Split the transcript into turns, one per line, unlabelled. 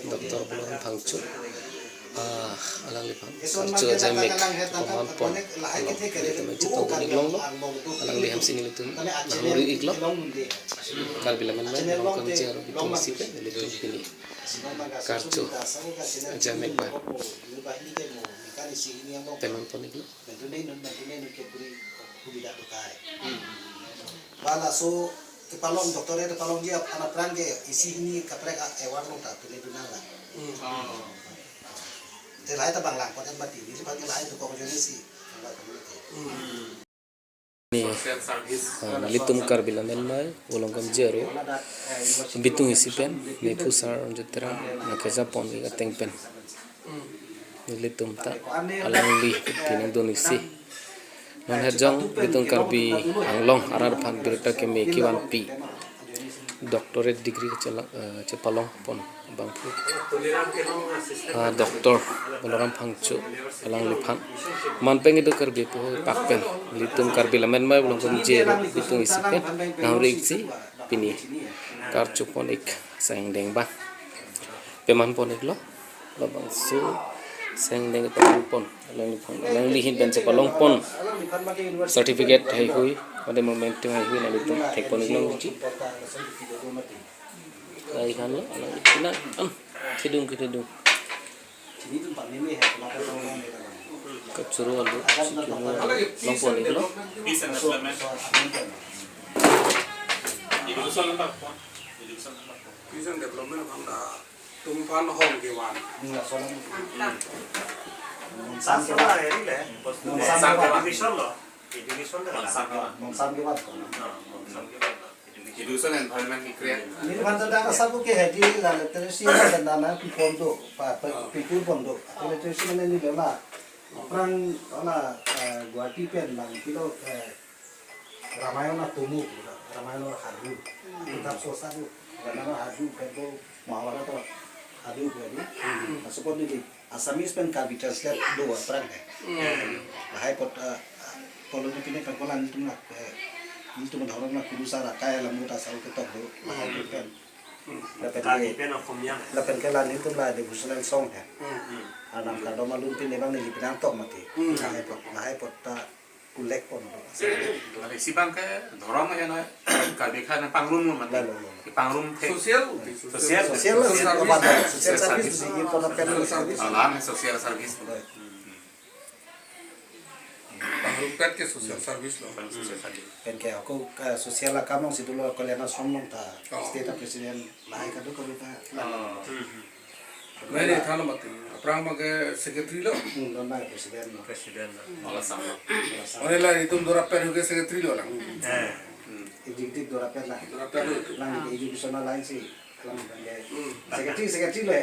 Dr. Bularan Phangchu alang lipang Phangchu jamek pemampon kami cetong kanik long lo alang liham sini litun namuri iklo kal bilaman mai long kami jaro bitung sipe litun pini karchu jamek ba pemampon iklo
bala so kepalong dokter itu palong dia anak perang dia isi ini kaprek warung tak tulis dunala. Terlalu itu banglang pada mati ini pakai lain itu kau jadi sih.
Ni litum kar bilamen mai ulong kam jero bitung isipen ni pusar jutera nakeza pon ga tengpen ni litum ta alang li tinang donisi non herjong bitung karbi anglong arar phan birta ke me kiwan pi doctorate degree cepalong pon bangpu doktor Bularan Phangchu alang liphan manpeng itu karbi po pakpen litum karbi lamen mai ulong kom jero bitung isipen nauri iksi pini karchu pon ik sang deng ba peman pon ik lo bang su sang deng pon alang lihin pen cepalong pon certificate hai hui pada moment hai hui na litum thek pon ik lo chi kai kan lo alang kina kidung kacuru alu long pon ik lo
Vision development hamda tumpan home ke wan
Sampai
ini le,
sampai
division lo, division le.
sampai
education environment ki create
ini kan tentang sabu ke hadi lalu terus ini tentang pipondo, pikul pondo. Terus ini bela perang ona Guwahati pen bang kilo Ramayana tumu, Ramayana hadu, kitab sosabu, Ramayana hadu peko Mahabharata hadu peko. Masuk ni Assamese pen kabi translate dua perang hai pot kalau ni kini perkolan itu nak itu mendalam nak kurusan rakyat lamu tak sahu ketok do hai pen
Kali pen akomnya.
lapen kelan itu lah de busulan song ya anam kado malum pin memang ni pinang tok mati hai pot kulek pon
ale sibang ke dorong ya na ka dekha na pangrum man ki pangrum the
Sosial
social service ini pon pen service
alam social service
Pangrupat ke social service lo.
pen ke aku sosial kamong situ lo kolena somong ta state presiden lai kado ko ta
Mere thana mati. Aprang mage secretary lo.
dona presiden
ala sama
Ore la itum dora per ke secretary lo lang.
executive dora pen lah
Dora per lo.
lang educational lain sih lang secretary le